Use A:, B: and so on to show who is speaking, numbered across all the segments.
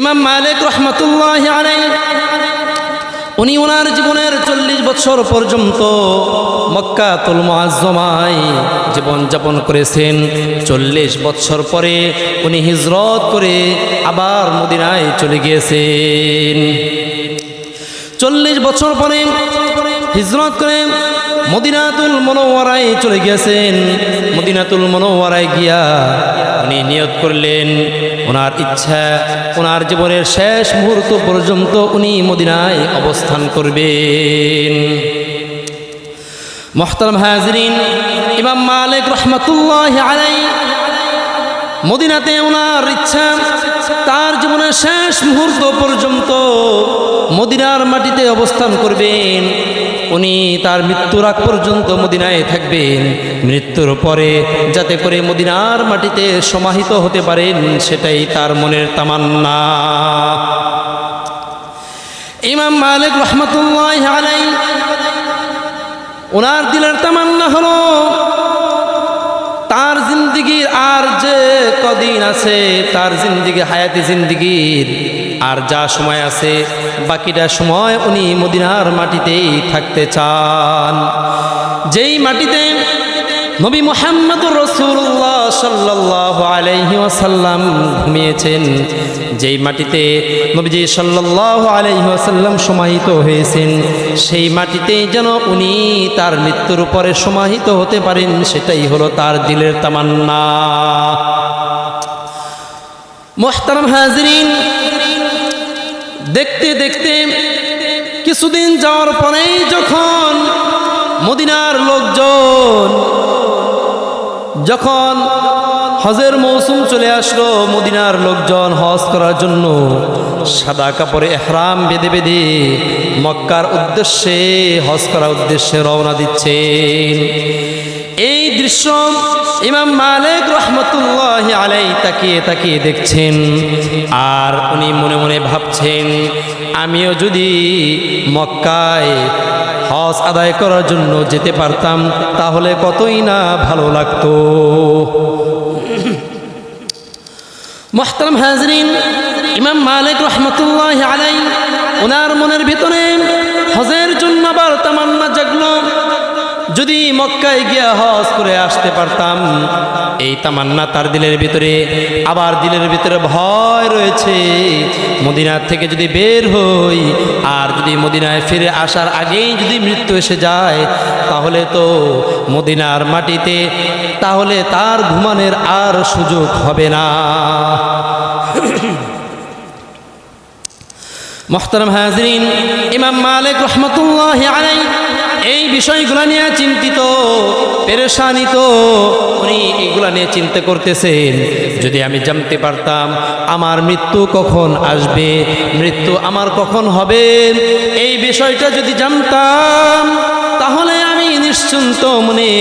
A: ইমাম মালিক রহমাতুল্লাহি আলাইহি উনি ওনার জীবনের 40 বছর পর্যন্ত মক্কাতুল মুআজ্জমায় জীবনযাপন করেছেন। 40 বছর পরে উনি হিজরত করে আবার মদিনায় চলে গিয়েছেন। 40 বছর পরে হিজরত করে মদিনাতুল মুনাওয়ারায় চলে গিয়েছেন। মদিনাতুল মুনাওয়ারায় গিয়া উনি নিয়ত করলেন, ওনার ইচ্ছা ওনার জীবনের শেষ মুহূর্ত পর্যন্ত উনি মদিনায় অবস্থান করবেন। মুহতারাম হাজিরিন, ইমাম মালিক রহমাতুল্লাহি আলাইহি মদিনাতে ওনার ইচ্ছা তার জীবনের শেষ মুহূর্ত পর্যন্ত মদিনার মাটিতে অবস্থান করবেন। উনি তার মৃত্যুর আগ পর্যন্ত মদিনায় থাকবেন। মৃত্যুর পরে যাতে করে মদিনার মাটিতে সমাহিত হতে পারেন, সেটাই তার মনের তামান্না। ইমাম মালিক রহমাতুল্লাহি আলাইহি ওনার দিলের তামান্না হলো তার জিন্দিগির আর যে কদিন আছে, তার জিন্দিগি হায়াতি জিন্দিগির আর যা সময় আছে, বাকিটা সময় উনি মদিনার মাটিতেই থাকতে চান। যেই মাটিতে নবী মুহাম্মদুর রাসূলুল্লাহ সাল্লাল্লাহু আলাইহি ওয়াসাল্লাম ঘুমিয়েছেন, যেই মাটিতে নবীজি সাল্লাল্লাহু আলাইহি ওয়াসাল্লাম সমাহিত হয়েছেন, সেই মাটিতেই যেন উনি তার মৃত্যুর পরে সমাহিত হতে পারেন, সেটাই হলো তার দিলের তামান্না। মুহতারাম হাজিরিন, দেখতে দেখতে কিছুদিন যাওয়ার পরেই যখন মদিনার লোকজন যখন হজের মৌসুম চলে আসলো, মদিনার লোকজন হজ করার জন্য সাদা কাপড়ে ইহরাম বেঁধে বেঁধে মক্কার উদ্দেশ্যে হজ করার উদ্দেশ্যে রওনা দিচ্ছেন। এই দৃশ্য ইমাম মালিক রহমাতুল্লাহি আলাইহি তাকিয়ে তাকিয়ে দেখছেন, আর উনি মনে মনে ভাবছেন, আমিও যদি মক্কায় হজ আদায় করার জন্য যেতে পারতাম তাহলে কতই না ভালো লাগতো। মুহতারাম হাজিরিন, ইমাম মালিক রহমাতুল্লাহি আলাইহি ওনার মনের ভিতরে হজের জন্য আবার তামান্না জাগলো, যদি মক্কায় গিয়া হজ করে আসতে পারতাম। এই তামান্না তার দিলের ভিতরে, আবার দিলের ভিতরে ভয় রয়েছে, মদিনা থেকে যদি বের হই আর যদি মদিনায় ফিরে আসার আগেই যদি মৃত্যু এসে যায়, তাহলে তো মদিনার মাটিতে তাহলে তার ঘুমানোর আর সুযোগ হবে না। মুহতারাম হাজিরিন, ইমাম মালিক রহমাতুল্লাহি আলাইহি এই বিষয়গুলো নিয়ে চিন্তিত, পেরেশানিত, উনি এগুলা নিয়ে চিন্তা করতেছেন, যদি আমি জানতে পারতাম আমার মৃত্যু কখন আসবে, মৃত্যু আমার কখন হবে, এই বিষয়টা যদি জানতাম তাহলে আমি নিশ্চিন্ত মনে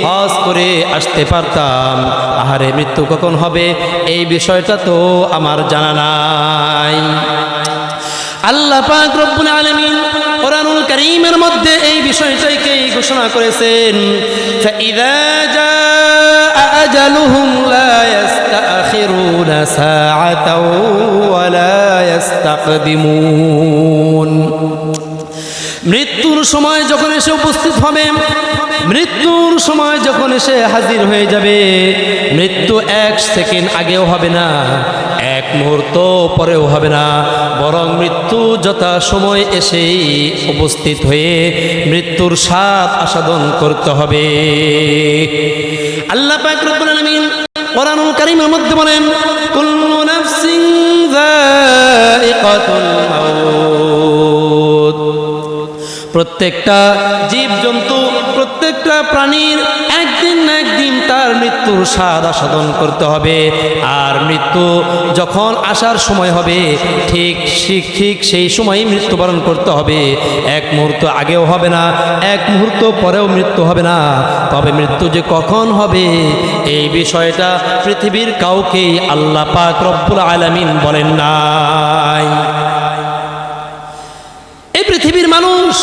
A: হজ করে আসতে পারতাম। আহারে, মৃত্যু কখন হবে এই বিষয়টা তো আমার জানা নাই। আল্লাহ পাক রব্বুল আলামিন কোরআনুল কারীমের মধ্যে এই বিষয়টাকে ঘোষণা করেছেন, ফাইযা জাআ আজালুহুম লা ইস্তাখিরুনা সাআতাও ওয়া লা ইস্তাকদিমুন। মৃত্যুর সময় যখন এসে উপস্থিত হবে, মৃত্যুর সময় যখন এসে হাজির হয়ে যাবে, মৃত্যু 1 সেকেন্ড আগেও হবে না, 1 মুহূর্ত পরেও হবে না, বরং মৃত্যু যথা সময় এসেই উপস্থিত হয়ে মৃত্যুর স্বাদ আস্বাদন করতে হবে। আল্লাহ পাক রব্বুল আলামিন কোরআনুল কারীমের মধ্যে বলেন, কুল্লু নাফসিন যায়িকাতুল মাউত। প্রত্যেকটা জীবজন্তু, প্রত্যেকটা প্রাণীর একদিন না একদিন তার মৃত্যুর স্বাদ আস্বাদন করতে হবে। আর মৃত্যু যখন আসার সময় হবে ঠিক সেই সময়ই মৃত্যুবরণ করতে হবে। 1 মুহূর্ত আগেও হবে না, 1 মুহূর্ত পরেও মৃত্যু হবে না। তবে মৃত্যু যে কখন হবে এই বিষয়টা পৃথিবীর কাউকেই আল্লাহ পাক রব্বুল আলামিন বলেন নাই। এই পৃথিবীর মানুষ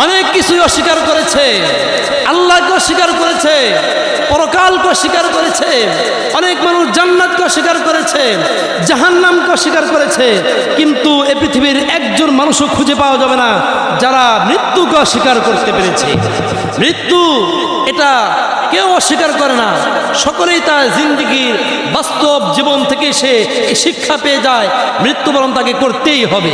A: অনেক কিছুই অস্বীকার করেছে, আল্লাহকে অস্বীকার করেছে, পরকালকে অস্বীকার করেছে। অনেক মানুষ জান্নাতকে অস্বীকার করেছে, জাহান্নামকে অস্বীকার করেছে। কিন্তু এই পৃথিবীর একজন মানুষও খুঁজে পাওয়া যাবে না যারা মৃত্যুকে অস্বীকার করতে পেরেছে। মৃত্যু এটা কেউ অস্বীকার করে না, সকলেই তার জিন্দেগির বাস্তব জীবন থেকে সে শিক্ষা পেয়ে যায়, মৃত্যুবরণ তাকে করতেই হবে।